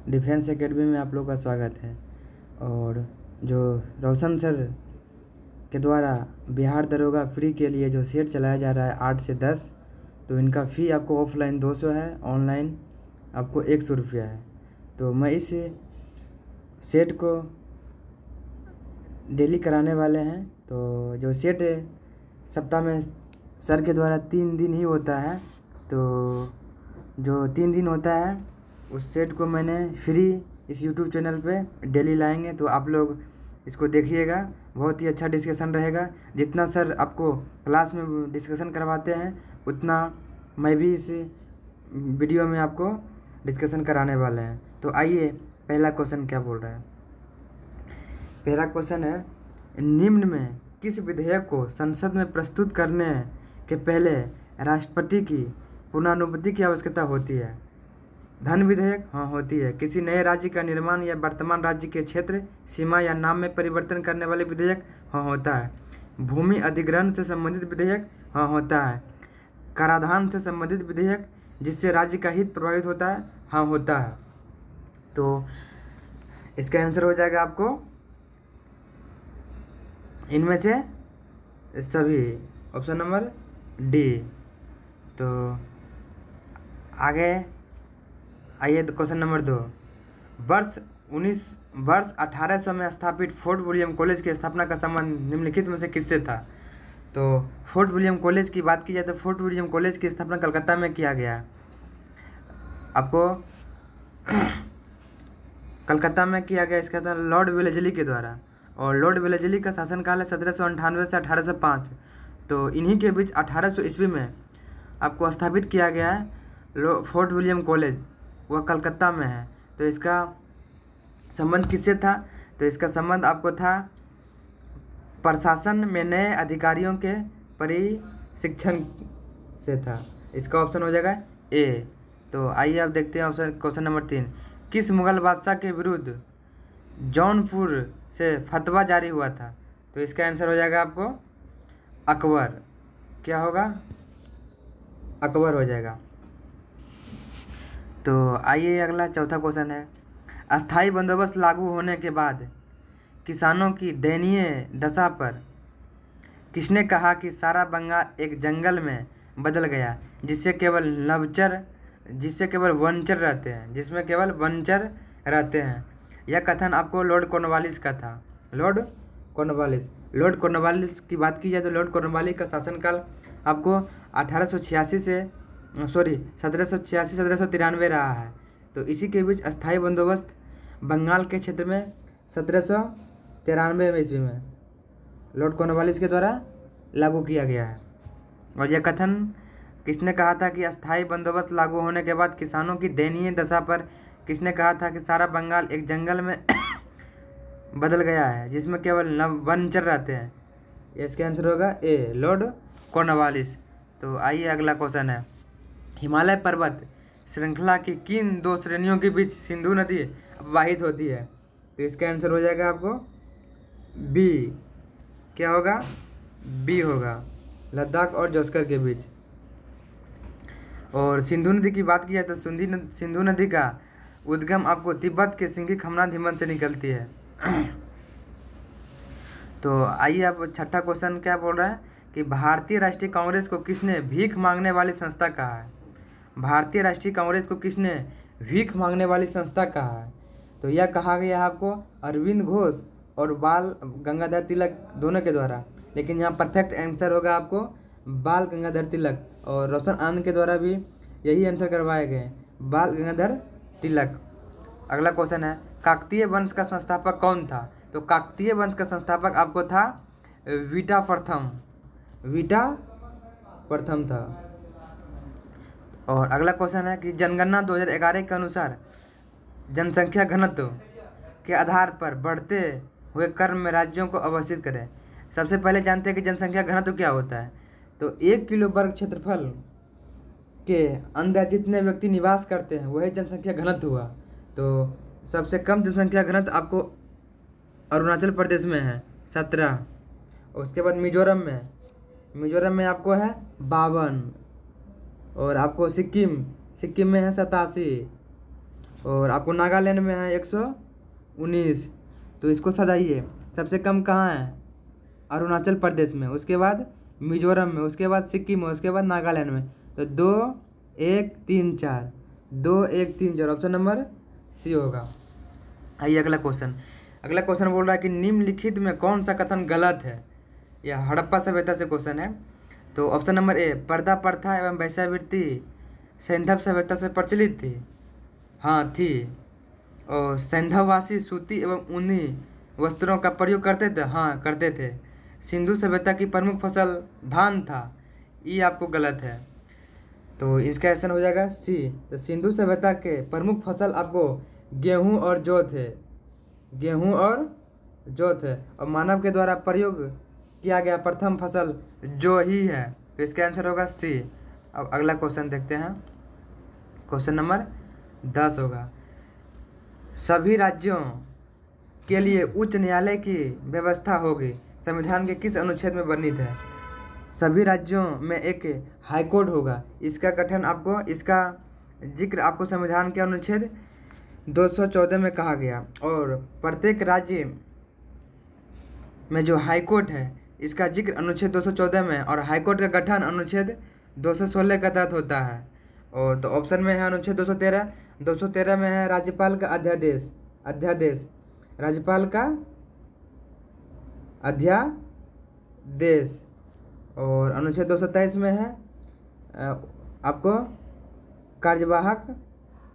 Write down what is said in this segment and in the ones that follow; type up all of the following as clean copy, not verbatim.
Defence academy में आप लोग का स्वागत है। और जो रोशन सर के द्वारा बिहार दरोगा फ्री के लिए जो सेट चलाया जा रहा है 8 से 10, तो इनका फ़ी आपको ऑफलाइन 200 है, ऑनलाइन आपको 100 रुपया है। तो मैं इस सेट को डेली कराने वाले हैं। तो जो सेट सप्ताह में सर के द्वारा 3 दिन ही होता है, तो जो 3 दिन होता है उस सेट को मैंने फ्री इस यूट्यूब चैनल पे डेली लाएंगे। तो आप लोग इसको देखिएगा, बहुत ही अच्छा डिस्कशन रहेगा। जितना सर आपको क्लास में डिस्कशन करवाते हैं उतना मैं भी इस वीडियो में आपको डिस्कशन कराने वाले हैं। तो आइए, पहला क्वेश्चन क्या बोल रहा है। पहला क्वेश्चन है, निम्न में किस विधेयक को संसद में प्रस्तुत करने के पहले राष्ट्रपति की पुनरानुमति की आवश्यकता होती है। धन विधेयक, हाँ होती है। किसी नए राज्य का निर्माण या वर्तमान राज्य के क्षेत्र, सीमा या नाम में परिवर्तन करने वाले विधेयक, हाँ होता है। भूमि अधिग्रहण से संबंधित विधेयक, हाँ होता है। कराधान से संबंधित विधेयक जिससे राज्य का हित प्रभावित होता है, हाँ होता है। तो इसका आंसर हो जाएगा आपको इनमें से सभी, ऑप्शन नंबर डी। तो आगे आइए, क्वेश्चन नंबर 2। वर्ष 1800 में स्थापित फोर्ट विलियम कॉलेज की स्थापना का संबंध निम्नलिखित में से किससे था। तो फोर्ट विलियम कॉलेज की बात की जाए तो फोर्ट विलियम कॉलेज की स्थापना कलकत्ता में किया गया। आपको कलकत्ता में किया गया, इसका था लॉर्ड वेलेस्ली के द्वारा। और लॉर्ड वेलेस्ली का शासनकाल है 1798 से 1805। तो इन्हीं के बीच 1800 ईस्वी में आपको स्थापित किया गया है फोर्ट विलियम कॉलेज, वह कलकत्ता में है। तो इसका संबंध किससे था। तो इसका संबंध आपको था प्रशासन में नए अधिकारियों के प्रशिक्षण से था। इसका ऑप्शन हो जाएगा ए। तो आइए आप देखते हैं ऑप्शन क्वेश्चन नंबर 3। किस मुगल बादशाह के विरुद्ध जौनपुर से फतवा जारी हुआ था। तो इसका आंसर हो जाएगा आपको अकबर। क्या होगा, अकबर हो जाएगा। तो आइए अगला चौथा क्वेश्चन है, अस्थाई बंदोबस्त लागू होने के बाद किसानों की दयनीय दशा पर किसने कहा कि सारा बंगाल एक जंगल में बदल गया जिसमें केवल वनचर रहते हैं। यह कथन आपको लॉर्ड कॉर्नवालिस का था। लॉर्ड कॉर्नवालिस की बात की जाए तो लॉर्ड कॉर्नवालिस का शासनकाल आपको 1786 रहा है। तो इसी के बीच अस्थाई बंदोबस्त बंगाल के क्षेत्र में 1793 ईस्वी में लॉर्ड कॉर्नवालिस के द्वारा लागू किया गया है। और यह कथन किसने कहा था कि अस्थाई बंदोबस्त लागू होने के बाद किसानों की दयनीय दशा पर किसने कहा था कि सारा बंगाल एक जंगल में बदल गया है जिसमें केवल वनचर रहते हैं। इसका आंसर होगा ए, लॉर्ड कॉर्नवालिस। तो आइए अगला क्वेश्चन है, हिमालय पर्वत श्रृंखला की किन 2 श्रेणियों के बीच सिंधु नदी प्रवाहित होती है। तो इसका आंसर हो जाएगा आपको बी। क्या होगा, बी होगा, लद्दाख और जोस्कर के बीच। और सिंधु नदी की बात की जाए तो सिंधु नदी का उद्गम आपको तिब्बत के सिंघी खमनाथ हिमनद से निकलती है। तो आइए, अब छठा क्वेश्चन क्या बोल रहा है कि भारतीय राष्ट्रीय कांग्रेस को किसने भीख मांगने वाली संस्था कहा है। भारतीय राष्ट्रीय कांग्रेस को किसने भीख मांगने वाली संस्था कहा है। तो यह कहा गया है आपको अरविंद घोष और बाल गंगाधर तिलक दोनों के द्वारा। लेकिन यहाँ परफेक्ट आंसर होगा आपको बाल गंगाधर तिलक, और रोशन आनंद के द्वारा भी यही आंसर करवाए गए, बाल गंगाधर तिलक। अगला क्वेश्चन है, काकतीय वंश का संस्थापक कौन था। तो काकतीय वंश का संस्थापक आपको था वीटा प्रथम था। और अगला क्वेश्चन है कि जनगणना 2011 के अनुसार जनसंख्या घनत्व के आधार पर बढ़ते हुए क्रम में राज्यों को अवस्थित करें। सबसे पहले जानते हैं कि जनसंख्या घनत्व क्या होता है। तो 1 किलो वर्ग क्षेत्रफल के अंदर जितने व्यक्ति निवास करते हैं वही जनसंख्या घनत्व हुआ। तो सबसे कम जनसंख्या घनत्व आपको अरुणाचल प्रदेश में है 17। उसके बाद मिजोरम में आपको है 52। और आपको सिक्किम में है 87। और आपको नागालैंड में है 119। तो इसको सजाइए। सबसे कम कहाँ है? अरुणाचल प्रदेश में, उसके बाद मिजोरम में, उसके बाद सिक्किम में, उसके बाद नागालैंड में। तो 2 1 3 4, 2 1 3 4 ऑप्शन नंबर सी होगा। आइए अगला क्वेश्चन। अगला क्वेश्चन बोल रहा है कि निम्नलिखित में कौन सा कथन गलत है? यह हड़प्पा सभ्यता से क्वेश्चन है। तो ऑप्शन नंबर ए, पर्दा प्रथा एवं वैश्यावृत्ति सैंधव सभ्यता से प्रचलित थी। हाँ थी। और सैंधववासी सूती एवं ऊनी वस्त्रों का प्रयोग करते थे। हाँ करते थे। सिंधु सभ्यता की प्रमुख फसल धान था। ये आपको गलत है। तो इसका आंसर हो जाएगा सी। तो सिंधु सभ्यता के प्रमुख फसल आपको गेहूं और जौ थे। गेहूं और जौ थे। और मानव के द्वारा प्रयोग किया गया प्रथम फसल जौ ही है। तो इसका आंसर होगा सी। अब अगला क्वेश्चन देखते हैं। क्वेश्चन नंबर 10 होगा, सभी राज्यों के लिए उच्च न्यायालय की व्यवस्था होगी संविधान के किस अनुच्छेद में वर्णित है? सभी राज्यों में एक हाईकोर्ट होगा। इसका गठन आपको, इसका जिक्र आपको संविधान के अनुच्छेद 214 में कहा गया। और प्रत्येक राज्य में जो हाईकोर्ट है इसका जिक्र अनुच्छेद 214 में, और हाईकोर्ट का गठन अनुच्छेद 216 के तहत होता है। और तो ऑप्शन में है अनुच्छेद 213। 213 में है राज्यपाल का अध्यादेश, राज्यपाल का अध्यादेश। और अनुच्छेद 223 में है आपको कार्यवाहक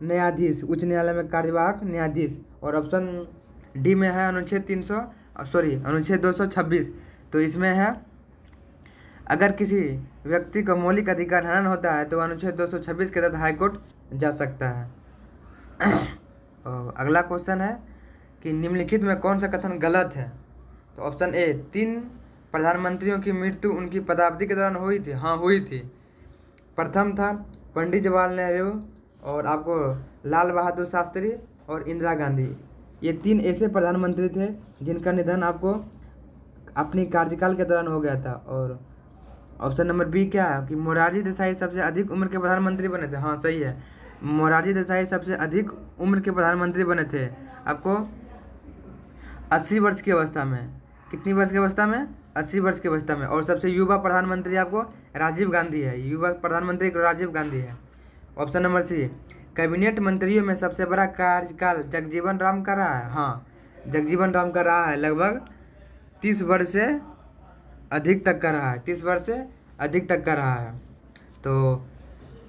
न्यायाधीश, उच्च न्यायालय में कार्यवाहक न्यायाधीश। और ऑप्शन डी में है अनुच्छेद 226। तो इसमें है अगर किसी व्यक्ति को मौलिक अधिकार हनन होता है तो अनुच्छेद 226 के तहत हाईकोर्ट जा सकता है। और अगला क्वेश्चन है कि निम्नलिखित में कौन सा कथन गलत है? तो ऑप्शन ए, 3 प्रधानमंत्रियों की मृत्यु उनकी पदावधि के दौरान हुई थी। हाँ हुई थी। प्रथम था पंडित जवाहरलाल नेहरू, और आपको लाल बहादुर शास्त्री और इंदिरा गांधी। ये 3 ऐसे प्रधानमंत्री थे जिनका निधन आपको अपनी कार्यकाल के दौरान हो गया था। और ऑप्शन नंबर बी क्या है कि मोरारजी देसाई सबसे अधिक उम्र के प्रधानमंत्री बने थे। हाँ सही है। मोरारजी देसाई सबसे अधिक उम्र के प्रधानमंत्री बने थे आपको 80 वर्ष की अवस्था में। कितनी वर्ष की अवस्था में? 80 वर्ष की अवस्था में। और सबसे युवा प्रधानमंत्री आपको राजीव गांधी है। युवा प्रधानमंत्री राजीव गांधी है। ऑप्शन नंबर सी, कैबिनेट मंत्रियों में सबसे बड़ा कार्यकाल जगजीवन राम का रहा है। हाँ जगजीवन राम का रहा है, लगभग 30 वर्ष से अधिक तक का रहा है। 30 वर्ष से अधिक तक का रहा है। तो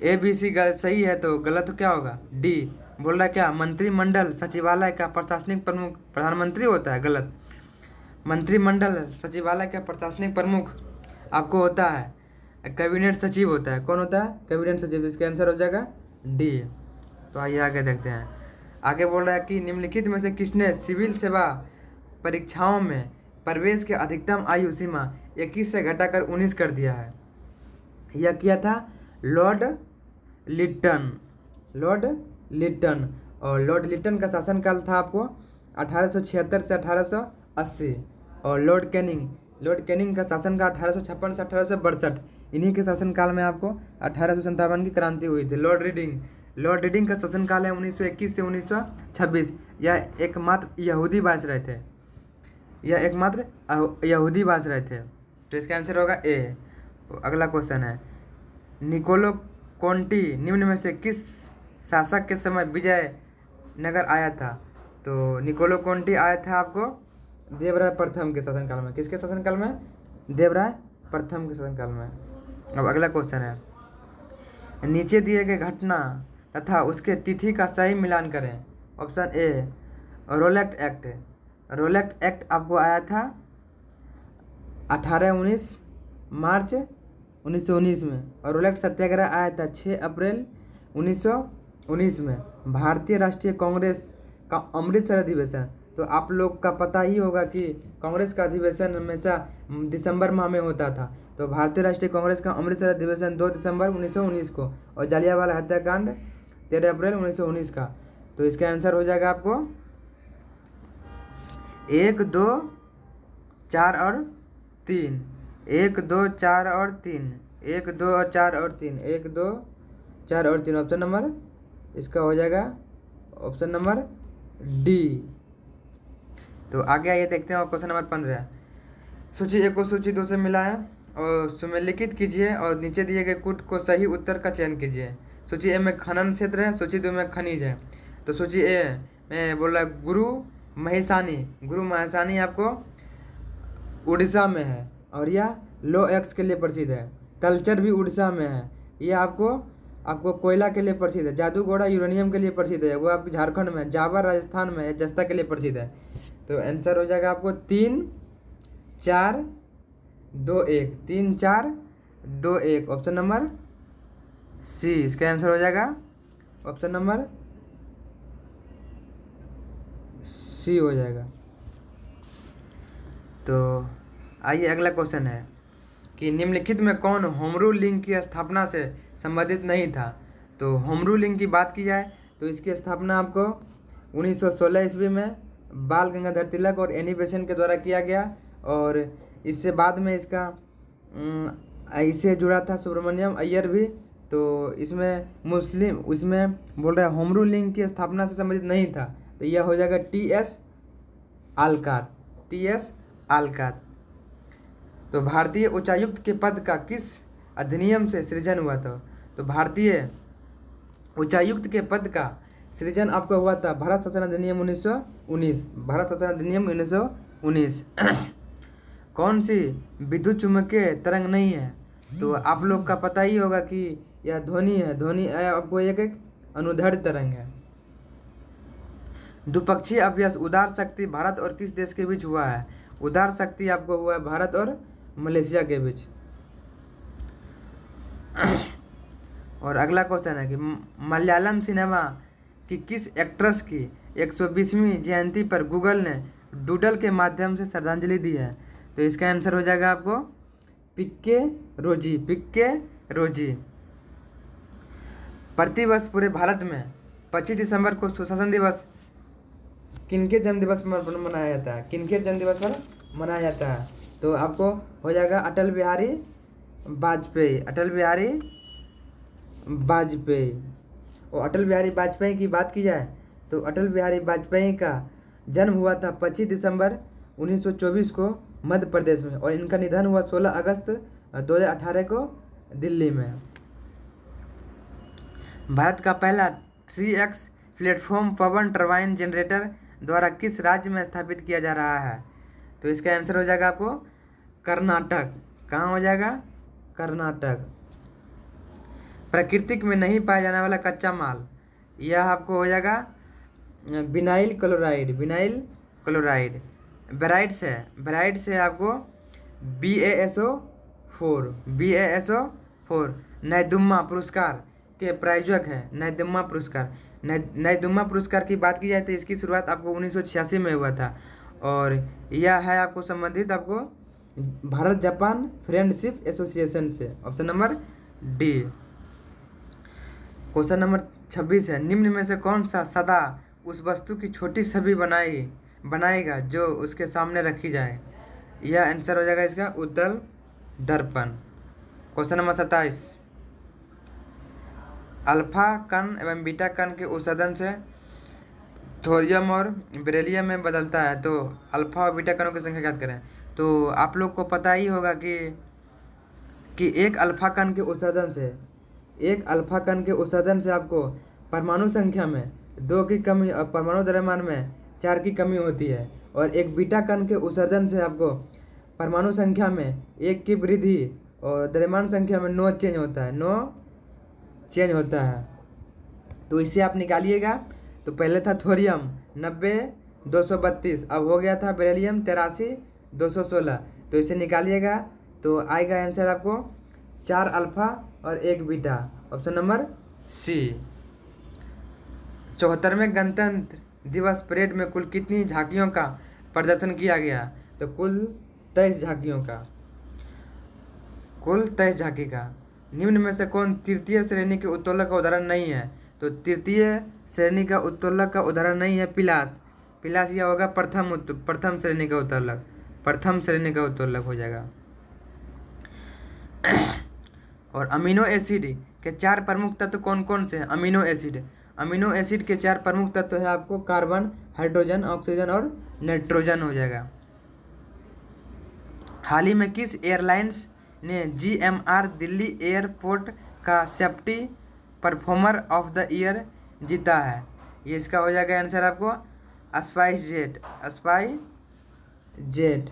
ए बी सी सही है। तो गलत क्या होगा? डी। बोल रहा है क्या? मंत्रिमंडल सचिवालय का प्रशासनिक प्रमुख प्रधानमंत्री होता है। गलत। मंत्रिमंडल सचिवालय का प्रशासनिक प्रमुख आपको होता है कैबिनेट सचिव होता है। कौन होता है? कैबिनेट सचिव। इसका आंसर हो जाएगा डी। तो आइए आगे देखते हैं। आगे बोल रहा है कि निम्नलिखित में से किसने सिविल सेवा परीक्षाओं में प्रवेश की अधिकतम आयु सीमा 21 से घटाकर 19 कर दिया है? यह किया था लॉर्ड लिटन। और लॉर्ड लिटन का शासनकाल था आपको 1876 से 1880। और लॉर्ड कैनिंग का शासनकाल 1856 से 1862। इन्हीं के शासनकाल में आपको 1857 की क्रांति हुई थी। लॉर्ड रीडिंग का शासनकाल है 1921 से 1926। यह एकमात्र यहूदी बादशाह रहे थे। तो इसका आंसर होगा ए। अगला क्वेश्चन है, निकोलो कोंटी निम्न में से किस शासक के समय विजयनगर आया था? तो निकोलो कोंटी आया था आपको देवराय प्रथम के शासनकाल में। किसके शासनकाल में? देवराय प्रथम के शासनकाल में। अब अगला क्वेश्चन है, नीचे दिए गए घटना तथा उसके तिथि का सही मिलान करें। ऑप्शन ए, रोलेक्ट एक्ट आपको आया था 18-19 मार्च 1919 में। और रोलेक्ट सत्याग्रह आया था 6 अप्रैल 1919 में। भारतीय राष्ट्रीय कांग्रेस का अमृतसर अधिवेशन, तो आप लोग का पता ही होगा कि कांग्रेस का अधिवेशन हमेशा दिसंबर माह में होता था। तो भारतीय राष्ट्रीय कांग्रेस का अमृतसर अधिवेशन 2 दिसंबर 1919 को, और जालियांवाला हत्याकांड 13 अप्रैल 1919 का। तो इसका आंसर हो जाएगा आपको 1, 2, 4 और 3। 1, 2, 4 और 3। 1, 2 और 4 और 3। 1, 2, 4 और 3 ऑप्शन नंबर इसका हो जाएगा ऑप्शन नंबर डी। तो आगे आइए देखते हैं क्वेश्चन नंबर 15। सूची 1 को सूची 2 से मिलाएं और सुमेलिखित कीजिए और नीचे दिए गए कूट को सही उत्तर का चयन कीजिए। सूची ए में खनन क्षेत्र है, सूची 2 में खनिज है। तो सूची ए में बोल रहा है गुरु महिसानी। गुरु महिसानी आपको उड़ीसा में है और यह लो एक्स के लिए प्रसिद्ध है। तलचर भी उड़ीसा में है, यह आपको कोयला के लिए प्रसिद्ध है। जादूगोड़ा यूरेनियम के लिए प्रसिद्ध है, वो आपके झारखंड में। जावर राजस्थान में है, जस्ता के लिए प्रसिद्ध है। तो आंसर हो जाएगा आपको 3 4 2 1, 3 4 2 1, ऑप्शन नंबर सी इसका आंसर हो जाएगा। ऑप्शन नंबर सी हो जाएगा। तो आइए अगला क्वेश्चन है कि निम्नलिखित में कौन होम रूल लिंग की स्थापना से संबंधित नहीं था। तो होम रूल लिंग की बात की जाए तो इसकी स्थापना आपको 1916 ईस्वी में बाल गंगाधर तिलक और एनी बेसेंट के द्वारा किया गया और इससे बाद में इससे जुड़ा था सुब्रमण्यम अय्यर भी। तो इसमें बोल रहा है होम रूल लिंग की स्थापना से संबंधित नहीं था, तो यह हो जाएगा टी.एस. आलकात। तो भारतीय उच्चायुक्त के पद का किस अधिनियम से सृजन हुआ था। तो भारतीय उच्चायुक्त के पद का सृजन आपका हुआ था भारत शासन अधिनियम 1919। भारत शासन अधिनियम 1919। कौन सी विद्युत चुम्बकीय तरंग नहीं है। तो आप लोग का पता ही होगा कि यह ध्वनि है। ध्वनि आपको एक अनुदैर्ध्य तरंग है। द्विपक्षीय अभ्यास उदार शक्ति भारत और किस देश के बीच हुआ है। उदार शक्ति आपको हुआ है भारत और मलेशिया के बीच। और अगला क्वेश्चन है कि मलयालम सिनेमा की किस एक्ट्रेस की 120वीं जयंती पर गूगल ने डूडल के माध्यम से श्रद्धांजलि दी है। तो इसका आंसर हो जाएगा आपको पिक्के रोजी। प्रतिवर्ष पूरे भारत में 25 दिसंबर को सुशासन दिवस किनके जन्म दिवस पर मनाया जाता है। किनके जन्म दिवस पर मनाया जाता है। तो आपको हो जाएगा अटल बिहारी वाजपेयी। और अटल बिहारी वाजपेयी की बात की जाए तो अटल बिहारी वाजपेयी का जन्म हुआ था 25 दिसंबर 1924 को मध्य प्रदेश में और इनका निधन हुआ 16 अगस्त 2018 को दिल्ली में। भारत का पहला 3x प्लेटफॉर्म पवन टरबाइन जनरेटर द्वारा किस राज्य में स्थापित किया जा रहा है। तो इसका आंसर हो जाएगा आपको कर्नाटक। कहाँ हो जाएगा? कर्नाटक। प्राकृतिक में नहीं पाया जाने वाला कच्चा माल, यह आपको हो जाएगा विनाइल क्लोराइड। बेराइड्स है आपको BaSO4। नैदुम्मा पुरस्कार के प्रायोजक हैं नैदुम्मा पुरस्कार। नैदुम्मा पुरस्कार की बात की जाए तो इसकी शुरुआत आपको 1986 में हुआ था और यह है आपको संबंधित आपको भारत जापान फ्रेंडशिप एसोसिएशन से। Option number D. Question number 26 है निम्न में से कौन सा सदा उस वस्तु की छोटी छवि बनाएगा जो उसके सामने रखी जाए। यह आंसर हो जाएगा इसका उत्तल दर्पण। क्वेश्चन नंबर 27 अल्फा कण एवं बीटा कण के उत्सर्जन से थोरियम और बेरिलियम में बदलता है। तो अल्फा और बीटा कणों की संख्या ज्ञात करें। तो आप लोग को पता ही होगा कि एक अल्फा कण के उत्सर्जन से आपको परमाणु संख्या में 2 की कमी और परमाणु द्रव्यमान में 4 की कमी होती है और एक बीटा कण के उत्सर्जन से आपको परमाणु संख्या में 1 की वृद्धि और द्रव्यमान संख्या में 9 चेंज होता है। तो इसे आप निकालिएगा। तो पहले था थोरियम 90 232, अब हो गया था बेरिलियम 83 216। तो इसे निकालिएगा तो आएगा आंसर आपको 4 अल्फा और 1 बीटा। Option number C. 74वें गणतंत्र दिवस परेड में कुल कितनी झांकियों का प्रदर्शन किया गया। तो कुल 23 झांकी का। निम्न में से कौन तृतीय श्रेणी के उत्तोलक का उदाहरण नहीं है। तो तृतीय श्रेणी का उत्तोलक का उदाहरण नहीं है पिलास। यह होगा प्रथम श्रेणी का उत्तोलक हो जाएगा। और अमीनो एसिड के 4 प्रमुख तत्व कौन कौन से हैं। अमीनो एसिड अमीनो एसिड के 4 प्रमुख तत्व है आपको कार्बन, हाइड्रोजन, ऑक्सीजन और नाइट्रोजन हो जाएगा। हाल ही में किस एयरलाइंस ने GMR दिल्ली एयरपोर्ट का safety performer of the year जीता है? ये इसका हो जाएगा आंसर आपको स्पाइस जेट।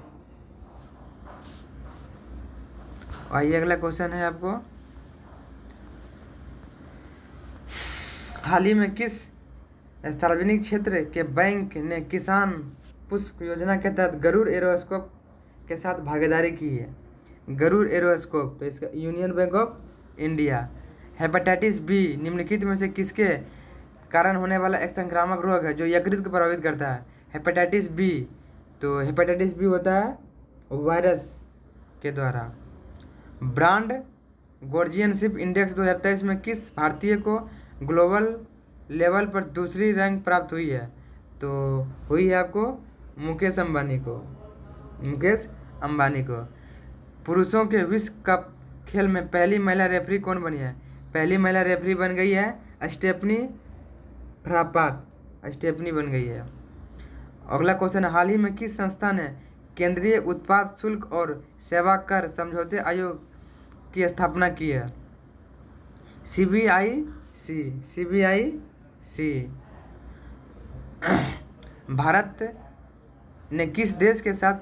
और ये अगला क्वेश्चन है आपको, हाल ही में किस सार्वजनिक क्षेत्र के बैंक ने किसान पुष्प योजना के तहत गरुड़ एरोस्कोप के साथ भागीदारी की है? गरुड़ एरोस्कोप, तो इसका union bank of India. Hepatitis B निम्नलिखित में से किसके कारण होने वाला एक संक्रामक रोग है जो यकृत को प्रभावित करता है? हेपेटाइटिस बी, तो हेपेटाइटिस बी होता है वायरस के द्वारा। ब्रांड गॉर्जियनशिप इंडेक्स 2023 में किस भारतीय को ग्लोबल लेवल पर दूसरी रैंक प्राप्त हुई है? तो हुई है आपको मुकेश अंबानी को। पुरुषों के विश्व कप खेल में पहली महिला रेफरी कौन बनी है? पहली महिला रेफरी बन गई है स्टेफनी बन गई है। अगला क्वेश्चन, हाल ही में किस संस्था ने केंद्रीय उत्पाद शुल्क और सेवा कर समझौते आयोग की स्थापना की है? CBIC। भारत ने किस देश के साथ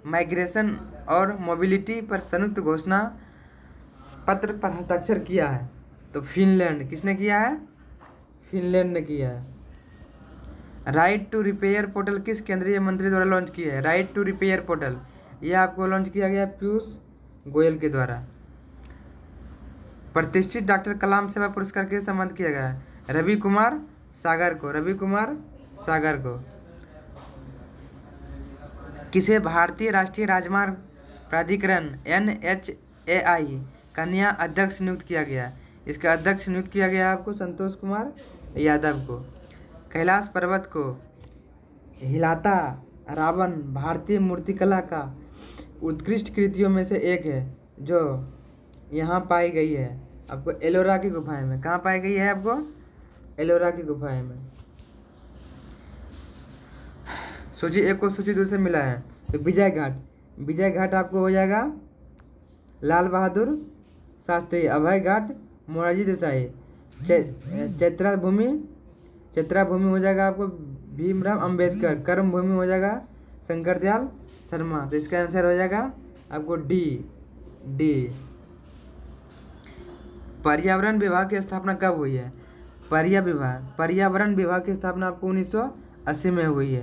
माइग्रेशन और मोबिलिटी पर संयुक्त घोषणा पत्र पर हस्ताक्षर किया है? तो फिनलैंड। किसने किया है? फिनलैंड ने किया है। राइट टू रिपेयर पोर्टल किस केंद्रीय मंत्री द्वारा लॉन्च किया है? राइट टू रिपेयर पोर्टल यह आपको लॉन्च किया गया पीयूष गोयल के द्वारा। प्रतिष्ठित डॉक्टर कलाम सेवा पुरस्कार किसे सम्मानित किया गया है? रवि कुमार सागर को। किसे भारतीय राष्ट्रीय राजमार्ग प्राधिकरण NHAI का नया अध्यक्ष नियुक्त किया गया? इसका अध्यक्ष नियुक्त किया गया आपको संतोष कुमार यादव को। कैलाश पर्वत को हिलाता रावण भारतीय मूर्तिकला का उत्कृष्ट कृतियों में से एक है जो यहाँ पाई गई है आपको एलोरा की गुफाएं में। कहाँ पाई गई है आपको? एलोरा की गुफाएं में। सूची 1 को सूची 2 से मिला है, तो विजय घाट आपको हो जाएगा लाल बहादुर शास्त्री। अभय घाट मोरारजी देसाई। चैत्रा भूमि हो जाएगा आपको भीमराव अंबेडकर। कर्म भूमि हो जाएगा शंकर दयाल शर्मा। तो इसका आंसर हो जाएगा आपको डी। पर्यावरण विभाग की स्थापना कब हुई है? पर्यावरण विभाग की स्थापना आपको 1980 में हुई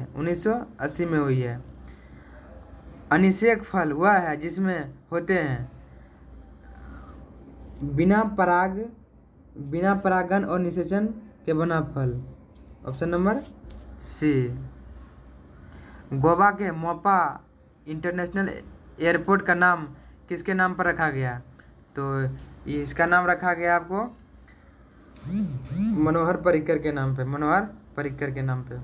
है। अनिषेक फल वह है जिसमें होते हैं बिना परागन और निषेचन के बना फल। ऑप्शन नंबर सी। गोवा के मोपा इंटरनेशनल एयरपोर्ट का नाम किसके नाम पर रखा गया? तो इसका नाम रखा गया आपको मनोहर पर्रिकर के नाम पे।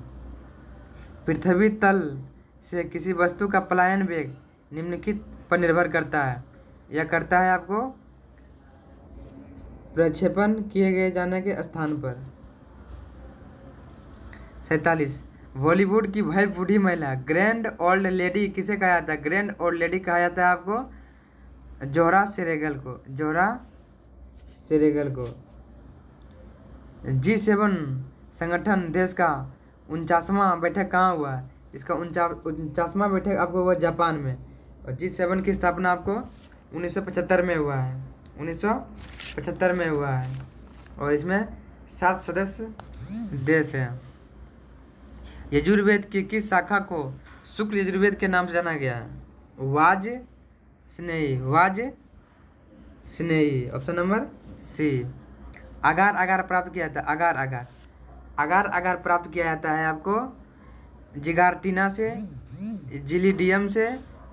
पृथ्वी तल से किसी वस्तु का पलायन वेग निम्नलिखित पर निर्भर करता है। यह करता है आपको प्रक्षेपण किए गए जाने के स्थान पर। 47 बॉलीवुड की भाई बूढ़ी महिला ग्रैंड ओल्ड लेडी किसे कहा जाता है? ग्रैंड ओल्ड लेडी कहा जाता है आपको जोहरा सेरेगल को। G7 संगठन देश का 49वां बैठक कहाँ हुआ है? इसका 49वां बैठक आपको हुआ जापान में। और G7 की स्थापना आपको 1975 में हुआ है। और इसमें 7 सदस्य देश हैं। यजुर्वेद की किस शाखा को शुक्ल यजुर्वेद के नाम से जाना गया है? वाज स्नेही। Option number C. आगार प्राप्त किया जाता है। आगार प्राप्त किया जाता है आपको जिगार्टिना से, जिलीडियम से,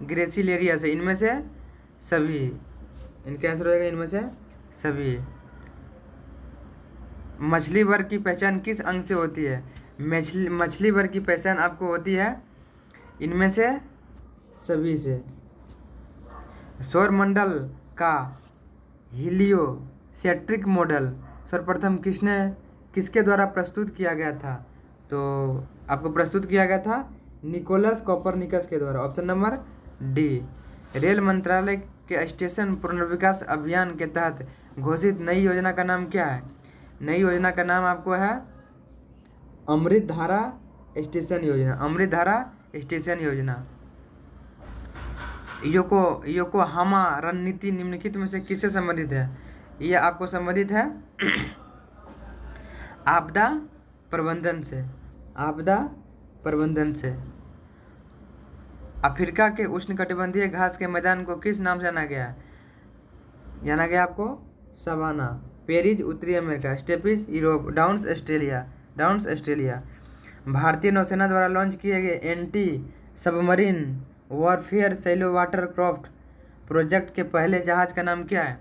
ग्रेसिलेरिया से। इनमें से सभी, इनका आंसर हो जाएगा इनमें से सभी। मछली वर्ग की पहचान किस अंग से होती है? मछली वर्ग की पहचान आपको होती है इनमें से सभी से। सौरमंडल का हीलियोसेंट्रिक मॉडल सर्वप्रथम किसने किसके द्वारा प्रस्तुत किया गया था? तो आपको प्रस्तुत किया गया था निकोलस कोपरनिकस के द्वारा। Option number D. रेल मंत्रालय के स्टेशन पुनर्विकास अभियान के तहत घोषित नई योजना का नाम क्या है? नई योजना का नाम आपको है अमृत धारा स्टेशन योजना। अमृत धारा स्टेशन योजना। योकोहामा रणनीति निम्नलिखित में से किससे संबंधित है? यह आपको संबंधित है आपदा प्रबंधन से। आपदा प्रबंधन से। अफ्रीका के उष्णकटिबंधीय घास के मैदान को किस नाम से जाना गया है? जाना गया आपको सवाना। पेरिज उत्तरी America, stapes Europe, downs Australia. Downs Australia. भारतीय नौसेना द्वारा लॉन्च किए गए anti submarine warfare shallow water craft project के पहले जहाज का नाम क्या है?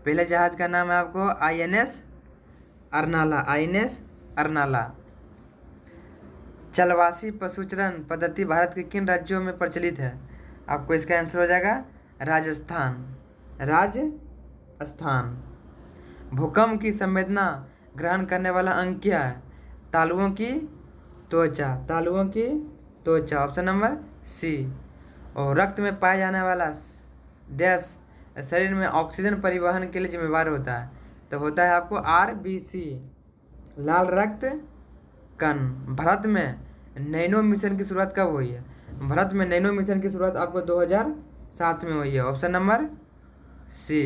पहले जहाज का नाम है आपको INS अर्नाला। INS अर्नाला। चलवासी पशुचरण पद्धति भारत के किन राज्यों में प्रचलित है? आपको इसका आंसर हो जाएगा राजस्थान। राजस्थान। भूकंप की संवेदना ग्रहण करने वाला अंग क्या है? तालुओं की त्वचा। तालुओं की त्वचा। Option number C. और रक्त में पाया जाने वाला डैश शरीर में ऑक्सीजन परिवहन के लिए जिम्मेवार होता है? तो होता है आपको RBC, लाल रक्त कण। भारत में नैनो मिशन की शुरुआत कब हुई है? भारत में नैनो मिशन की शुरुआत आपको 2007 में हुई है। Option number C.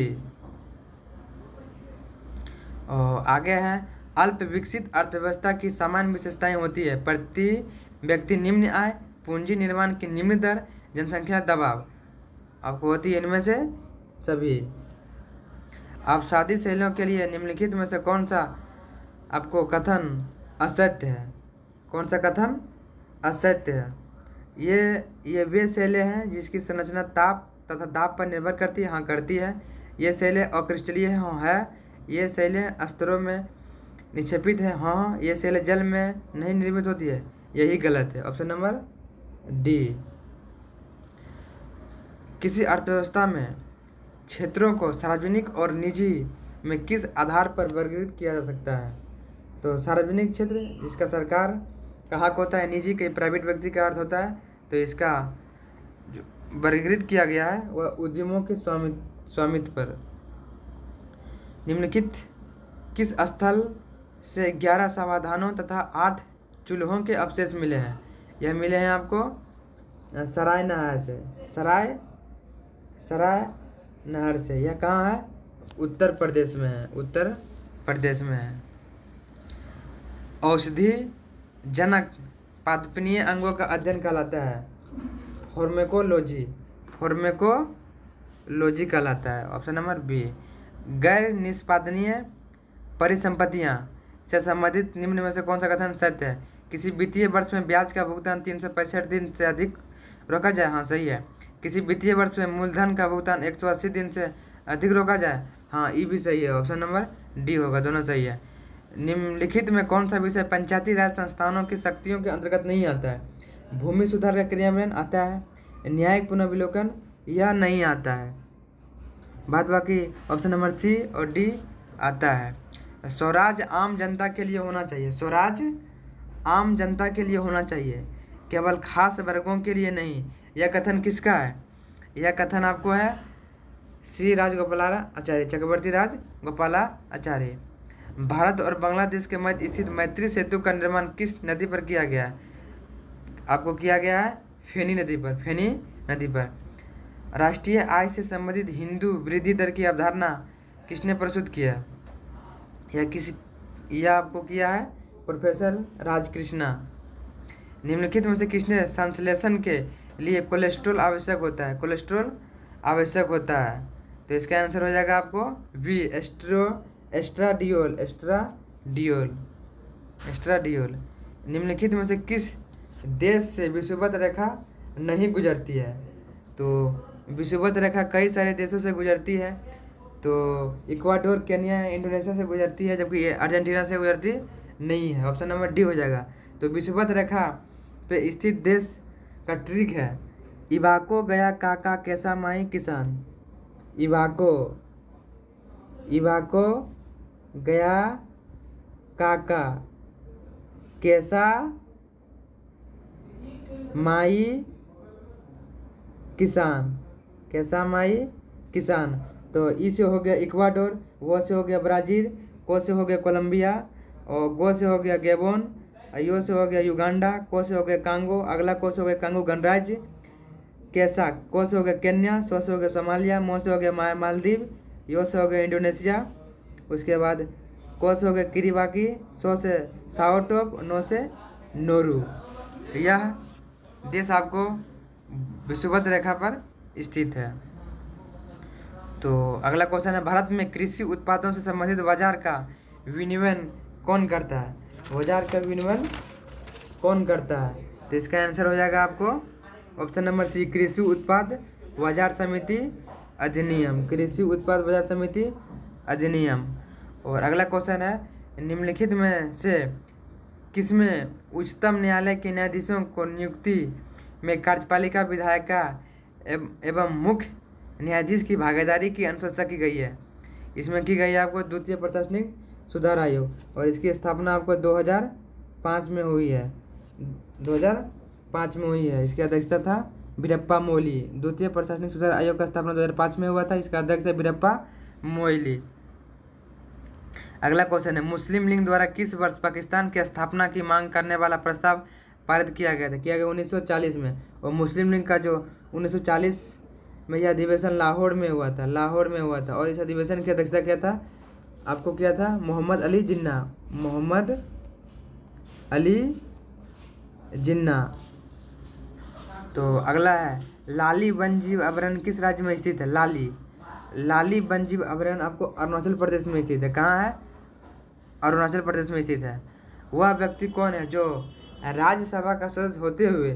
और आगे है अल्प विकसित अर्थव्यवस्था की सामान्य विशेषताएं होती है प्रति व्यक्ति निम्न आय, पूंजी निर्माण की निम्न दर, जनसंख्या दबाव। आपको होती है इनमें से सभी। आप शादी शैलियों के लिए निम्नलिखित में से कौन सा आपको कथन असत्य है? कौन सा कथन असत्य है? ये वे शैलें हैं जिसकी संरचना ताप तथा दाब पर निर्भर करती है। हाँ, करती है। ये शैलें अक्रिस्टलीय है। ये शैलें स्तरों में निक्षेपित है। हाँ, ये शैलें जल में नहीं निर्मित होती है। यही गलत है। Option number D. किसी अर्थव्यवस्था में क्षेत्रों को सार्वजनिक और निजी में किस आधार पर वर्गीकृत किया जा सकता है? तो सार्वजनिक क्षेत्र जिसका सरकार का हक होता है, निजी के प्राइवेट व्यक्ति का अर्थ होता है। तो इसका जो वर्गीकृत किया गया है वह उद्यमों के स्वामित्व पर। निम्नलिखित किस स्थल से 11 समाधानों तथा 8 चूल्हों के अवशेष मिले हैं? यह मिले हैं आपको सराय नहर से। सराय नहर से। यह कहाँ है? उत्तर प्रदेश में है। उत्तर प्रदेश में है। औषधि जनक पादपनीय अंगों का अध्ययन कहलाता है फार्मेकोलॉजी। फार्मेकोलॉजी कहलाता है। Option number B. गैर निष्पादनीय परिसंपत्तियां से संबंधित निम्न में से कौन सा कथन सत्य है? किसी वित्तीय वर्ष में ब्याज का भुगतान 365 दिन से अधिक रोका जाए। हाँ, सही है। किसी वित्तीय वर्ष में मूलधन का भुगतान 180 दिन से अधिक रोका जाए। हाँ, ये भी सही है। ऑप्शन नंबर डी होगा। दोनों सही है। निम्नलिखित में कौन सा विषय पंचायती राज संस्थानों की शक्तियों के अंतर्गत नहीं आता है? भूमि सुधार का क्रियान्वयन आता है, न्यायिक पुनर्विलोकन यह नहीं आता है। बात बाकी ऑप्शन नंबर सी और डी आता है। स्वराज आम जनता के लिए होना चाहिए। स्वराज आम जनता के लिए होना चाहिए, केवल खास वर्गों के लिए नहीं। यह कथन किसका है? यह कथन आपको है श्री राजगोपालाचार्य, चक्रवर्ती राजगोपालाचार्य। भारत और बांग्लादेश के मध्य स्थित मैत्री सेतु का निर्माण किस नदी पर किया गया है? आपको किया गया है फेनी नदी पर। फेनी नदी पर। राष्ट्रीय आय से संबंधित हिंदू वृद्धि दर की अवधारणा किसने प्रस्तुत किया? यह आपको किया है प्रोफेसर राजकृष्णा। निम्नलिखित में से किसने संश्लेषण के लिए कोलेस्ट्रॉल आवश्यक होता है? कोलेस्ट्रॉल आवश्यक होता है। तो इसका आंसर हो जाएगा आपको बी। एस्ट्राडियोल। एस्ट्राडियोल। निम्नलिखित में से किस देश से विषुवत रेखा नहीं गुजरती है? तो विषुवत रेखा कई सारे देशों से गुजरती है। तो इक्वाडोर, केन्या, इंडोनेशिया से गुजरती है, जबकि ये अर्जेंटीना से गुजरती नहीं है। ऑप्शन नंबर डी हो जाएगा। तो विषुवत रेखा पे स्थित देश का ट्रिक है इबाको गया काका कैसा माई किसान। इबाको गया काका, कैसा माई किसान, कैसा माई किसान। तो ई से हो गया इक्वाडोर, वो से हो गया ब्राज़ील, को से हो गया कोलंबिया, और गो से हो गया गैबोन, यो से हो गया युगांडा, को से हो गया कांगो, अगला को से हो गया कांगो गणराज्य, कैसा को से हो गया केन्या, सो से हो गया सोमालिया, मो से हो गया मालदीव, यो से हो गया इंडोनेशिया, उसके बाद को से हो गया किरिबाकी, सो से साओ टोप, नो से नोरू। यह देश आपको विषुवत रेखा पर स्थित है। तो अगला क्वेश्चन है, भारत में कृषि उत्पादों से संबंधित बाजार का विनियमन कौन करता है? बाजार का विनियमन कौन करता है? तो इसका आंसर हो जाएगा आपको ऑप्शन नंबर सी, कृषि उत्पाद बाजार समिति अधिनियम, कृषि उत्पाद बाजार समिति अधिनियम। और अगला क्वेश्चन है, निम्नलिखित में से किसमें उच्चतम न्यायालय के न्यायाधीशों को नियुक्ति में कार्यपालिका विधायिका एवं मुख्य न्यायाधीश की भागीदारी की अनुशंसा की गई है? इसमें की गई है आपको द्वितीय प्रशासनिक सुधार आयोग, और इसकी स्थापना आपको 2005 में हुई है, 2005 में हुई है। इसकी अध्यक्षता था वीरप्पा मोइली। द्वितीय प्रशासनिक सुधार आयोग का स्थापना 2005 में हुआ था, इसका अध्यक्ष है वीरप्पा मोइली। अगला क्वेश्चन है, मुस्लिम लीग द्वारा किस वर्ष पाकिस्तान की स्थापना की मांग करने वाला प्रस्ताव पारित किया गया था? किया गया 1940 में। और मुस्लिम लीग का जो 1940 में यह अधिवेशन लाहौर में हुआ था, लाहौर में हुआ था। और इस अधिवेशन की अध्यक्षता किया था, आपको किया था मोहम्मद अली जिन्ना, मोहम्मद अली जिन्ना। तो अगला है, लाली वन्यजीव अभयारण्य किस राज्य में स्थित है? लाली वन्यजीव अभयारण्य आपको अरुणाचल प्रदेश में स्थित है। कहाँ है? अरुणाचल प्रदेश में स्थित है। वह व्यक्ति कौन है जो राज्यसभा का सदस्य होते हुए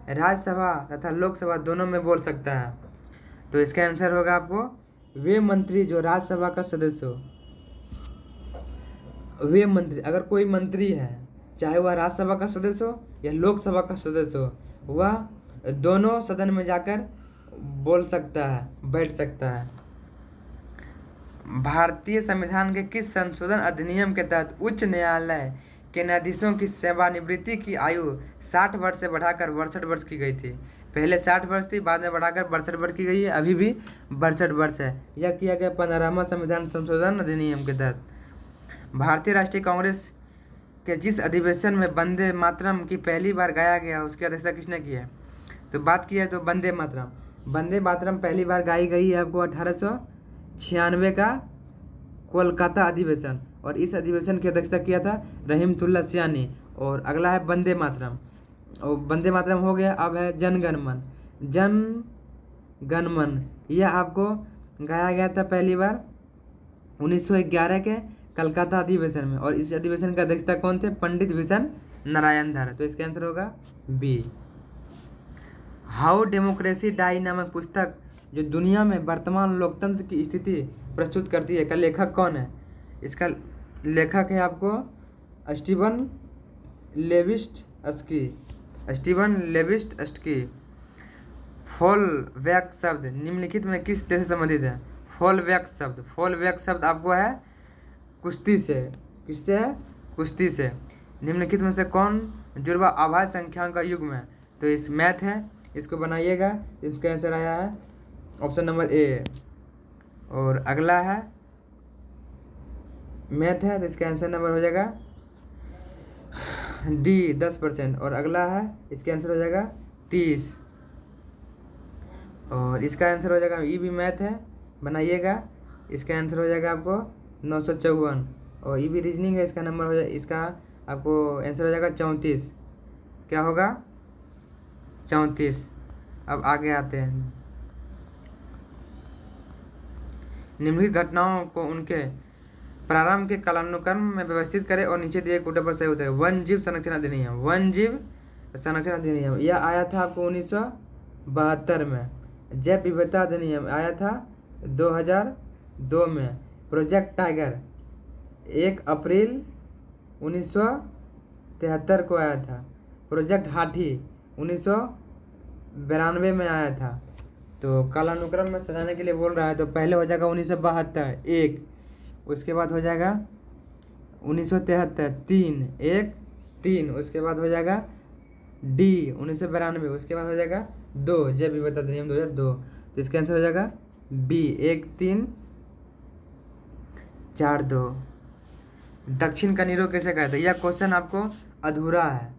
राज्यसभा तथा लोकसभा दोनों में बोल सकता है? तो इसका आंसर होगा आपको वे मंत्री जो राज्यसभा का सदस्य हो, वे मंत्री। अगर कोई मंत्री है, चाहे वह राज्यसभा का सदस्य हो या लोकसभा का सदस्य हो, वह दोनों सदन में जाकर बोल सकता है, बैठ सकता है। भारतीय संविधान के किस संशोधन अधिनियम के तहत उच्च न्यायालय के न्यायाधीशों की सेवानिवृत्ति की आयु 60 वर्ष से बढ़ाकर 62 वर्ष की गई थी? पहले 60 वर्ष थी, बाद में बढ़ाकर 62 वर्ष की गई है, अभी भी 62 वर्ष है। यह किया गया 15वां संविधान संशोधन अधिनियम के तहत। भारतीय राष्ट्रीय कांग्रेस के जिस अधिवेशन में वंदे मातरम की पहली बार गाया गया, उसकी अध्यक्षता किसने की है? तो बात की है तो वंदे मातरम पहली बार गाई गई है आपको 1896 का कोलकाता अधिवेशन, और इस अधिवेशन की अध्यक्षता किया था रहीमतुल्लाह सियानी। और अगला है वंदे मातरम, और वंदे मातरम हो गया। अब है जन गण मन, यह आपको गाया गया था पहली बार 1911 के कलकत्ता अधिवेशन में, और इस अधिवेशन की अध्यक्षता कौन थे? पंडित भीषण नारायण धर। तो इसका आंसर होगा बी। हाउ डेमोक्रेसी डाई नामक पुस्तक जो दुनिया में वर्तमान लोकतंत्र की स्थिति प्रस्तुत करती है, का लेखक कौन है? इसका लेखक है आपको स्टीवन लेविस्टस्की। फॉलबैक शब्द निम्नलिखित में किस देश से संबंधित है? फॉलबैक शब्द आपको है कुश्ती से। किससे है? कुश्ती से। निम्नलिखित में से कौन जुड़वा अभाज्य संख्याओं का युग्म है? तो इस मैथ है, इसको बनाइएगा। इसका आंसर आया है ऑप्शन नंबर ए। और अगला है मैथ है, तो इसका आंसर नंबर हो जाएगा डी 10%। और अगला है, इसका आंसर हो जाएगा 30। और इसका आंसर हो जाएगा, ये भी मैथ है, बनाइएगा। इसका आंसर हो जाएगा आपको 954। और ये भी रीजनिंग है, इसका नंबर हो जाएगा, इसका आपको आंसर हो जाएगा 34। क्या होगा? 34। अब आगे आते हैं। निम्नलिखित घटनाओं को उनके प्रारंभ के कालानुक्रम में व्यवस्थित करें और नीचे दिए कोटे पर सही होता है। वन्यजीव संरक्षण अधिनियम यह आया था आपको 1972 में। जैव विविधता अधिनियम आया था 2002 में। प्रोजेक्ट टाइगर 1 अप्रैल 1973 को आया था। प्रोजेक्ट हाथी 1992 में आया था। तो कालानुक्रम में सजाने के लिए बोल रहा है, तो पहले हो जाएगा 1972 1, उसके बाद हो जाएगा 1973 3 1 3, उसके बाद हो जाएगा डी 1992, उसके बाद हो जाएगा 2, जब विविधता अधिनियम 2002। तो इसका आंसर हो जाएगा बी 1 3 4 2। दक्षिण का नीरो कैसे कहते हैं? यह क्वेश्चन आपको अधूरा है,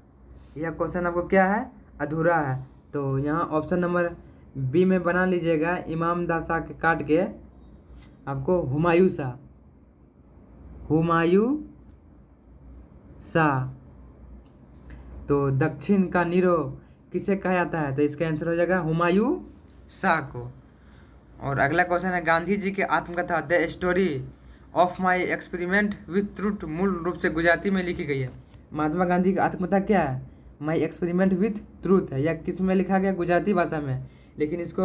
यह क्वेश्चन आपको क्या है? अधूरा है। तो यहाँ ऑप्शन नंबर बी में बना लीजिएगा, इमाम दासा के काट के आपको हुमायूं शाह। तो दक्षिण का नीरो किसे कहा जाता है? तो इसका आंसर हो जाएगा हुमायूं शाह को। और अगला क्वेश्चन है, गांधी जी की आत्मकथा the story of my experiment with truth मूल रूप से गुजराती में लिखी गई है। महात्मा गांधी की आत्मकथा क्या है? माई एक्सपेरिमेंट विथ ट्रूथ है। यह किस में लिखा गया? गुजराती भाषा में। लेकिन इसको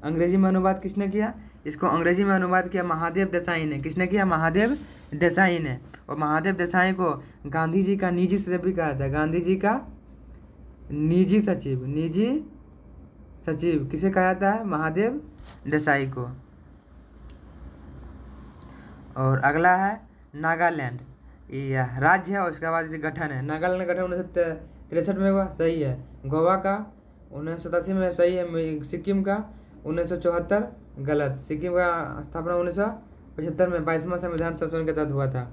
अंग्रेजी में अनुवाद किसने किया? इसको अंग्रेजी में अनुवाद किया महादेव देसाई ने। किसने किया? महादेव देसाई ने। और महादेव देसाई को गांधी जी का निजी सचिव भी कहा था। गांधी जी का निजी सचिव किसे कहा जाता है? महादेव देसाई को। और अगला है नागालैंड, यह राज्य है और उसके बाद गठन है। नागालैंड का गठन 1963 में हुआ, सही है। गोवा का 1987 में, सही है। सिक्किम का 1974, गलत। सिक्किम का स्थापना 1975 में 22वां संविधान संशोधन के तहत हुआ था।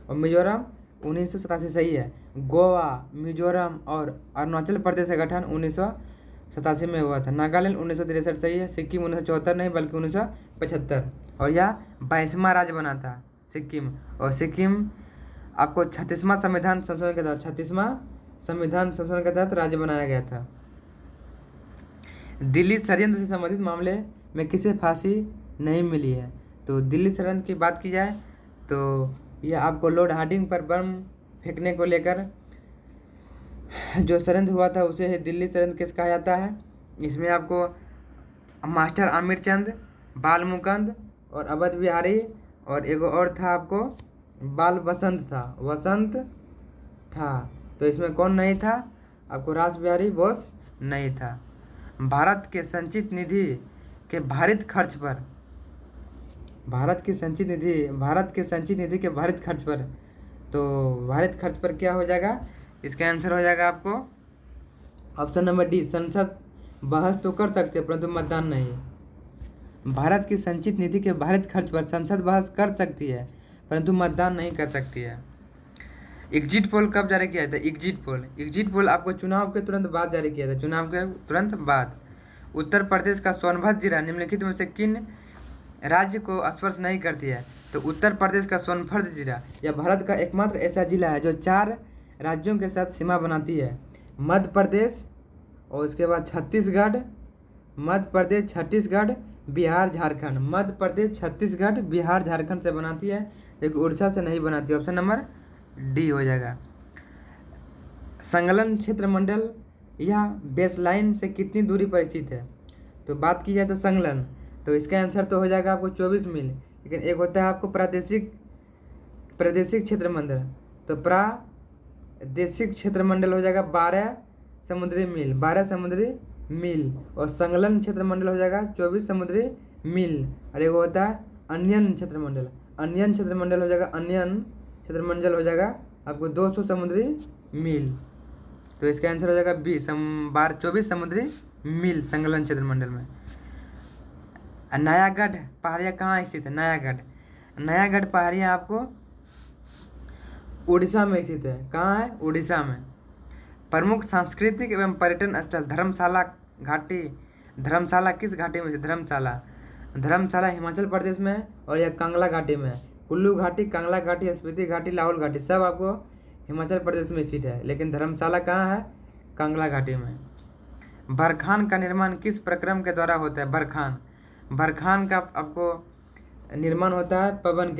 और मिजोरम 1987, सही है। गोवा, मिजोरम और अरुणाचल प्रदेश का गठन 1987 में हुआ था। नागालैंड 1963, सही है। सिक्किम 1974 नहीं बल्कि 1975, और यह 22वां राज्य बना था सिक्किम। और सिक्किम आपको 36वां संविधान संशोधन के तहत 36वां संविधान संशोधन के तहत राज्य बनाया गया था। दिल्ली षड्यंत्र से संबंधित मामले में किसे फांसी नहीं मिली है? तो दिल्ली षड्यंत्र की बात की जाए तो यह आपको लॉर्ड हार्डिंग पर बम फेंकने को लेकर जो षड्यंत्र हुआ था उसे दिल्ली षड्यंत्र केस कहा जाता है। इसमें आपको मास्टर आमिर चंद, बाल मुकुंद और अवध बिहारी और एक और था आपको बाल वसंत था। तो इसमें कौन नहीं था? आपको रास बिहारी बोस नहीं था। भारत के संचित निधि के भारित खर्च पर, भारत के संचित निधि के भारित खर्च पर, तो भारित खर्च पर क्या हो जाएगा? इसका आंसर हो जाएगा आपको ऑप्शन नंबर डी, संसद बहस तो कर सकते हैं परंतु मतदान नहीं। भारत की संचित निधि के भारित खर्च पर संसद बहस कर सकती है परंतु मतदान नहीं कर सकती है। एग्जिट पोल कब जारी किया था? एग्जिट पोल आपको चुनाव के तुरंत बाद जारी किया था, चुनाव के तुरंत बाद। उत्तर प्रदेश का सोनभद्र जिला निम्नलिखित में से किन राज्य को स्पर्श नहीं करती है? तो उत्तर प्रदेश का सोनभद्र जिला यह भारत का एकमात्र ऐसा जिला है जो 4 राज्यों के साथ सीमा बनाती है। मध्य प्रदेश और उसके बाद छत्तीसगढ़, बिहार, झारखंड। मध्य प्रदेश, छत्तीसगढ़, बिहार, झारखंड से बनाती है, लेकिन उड़ीसा से नहीं बनाती। ऑप्शन नंबर डी हो जाएगा। संलग्न क्षेत्र मंडल यह बेसलाइन से कितनी दूरी पर स्थित है? तो बात की जाए तो संलग्न, तो इसका आंसर तो हो जाएगा आपको 24 मील। लेकिन एक होता है आपको प्रादेशिक क्षेत्र मंडल, तो प्रादेशिक क्षेत्र मंडल हो जाएगा 12 समुद्री मील, और संलग्न क्षेत्र मंडल हो जाएगा 24 समुद्री मील। और एक होता है अन्यन क्षेत्र मंडल, हो जाएगा आपको 200 समुद्री मील। तो इसका आंसर हो जाएगा बी, 24 समुद्री मील संलग्न क्षेत्र मंडल में। नयागढ़ पहाड़ियाँ कहाँ स्थित है? नयागढ़ पहाड़ियाँ आपको उड़ीसा में स्थित है। कहाँ है? उड़ीसा में। प्रमुख सांस्कृतिक एवं पर्यटन स्थल धर्मशाला किस घाटी में से? धर्मशाला हिमाचल प्रदेश में है और यह कांगला घाटी में है। कुल्लू घाटी, कांगला घाटी, स्पीति घाटी, लाहौल घाटी सब आपको हिमाचल प्रदेश में स्थित है, लेकिन धर्मशाला कहाँ है? कांगला घाटी में। बरखान का निर्माण किस प्रक्रम के द्वारा होता है? बरखान का आपको निर्माण होता है पवन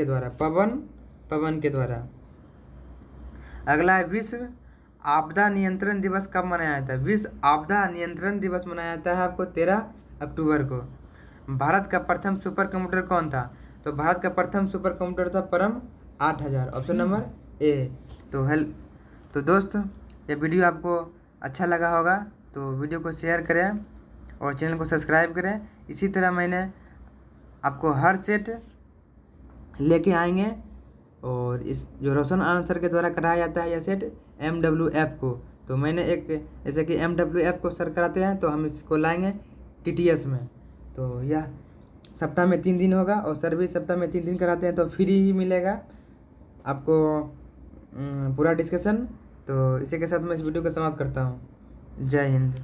के द्वारा। अगला है विश्व आपदा नियंत्रण दिवस कब मनाया जाता है? विश्व आपदा नियंत्रण दिवस मनाया जाता है आपको 13 अक्टूबर को। भारत का प्रथम सुपर कंप्यूटर कौन था? तो भारत का प्रथम सुपर कंप्यूटर था परम 8000, ऑप्शन नंबर ए। तो दोस्त ये वीडियो आपको अच्छा लगा होगा तो वीडियो को शेयर करें और चैनल को सब्सक्राइब करें। इसी तरह मैंने आपको हर सेट लेके आएंगे और इस जो रोशन आनंद सर के द्वारा कराया जाता है यह सेट MWF को। तो मैंने एक जैसे कि MWF को सर कराते हैं तो हम इसको लाएंगे TTS में। तो यह सप्ताह में 3 दिन होगा और सर भी सप्ताह में 3 दिन कराते हैं तो फ्री ही मिलेगा आपको पूरा डिस्कशन। तो इसी के साथ मैं इस वीडियो को समाप्त करता हूँ। जय हिंद।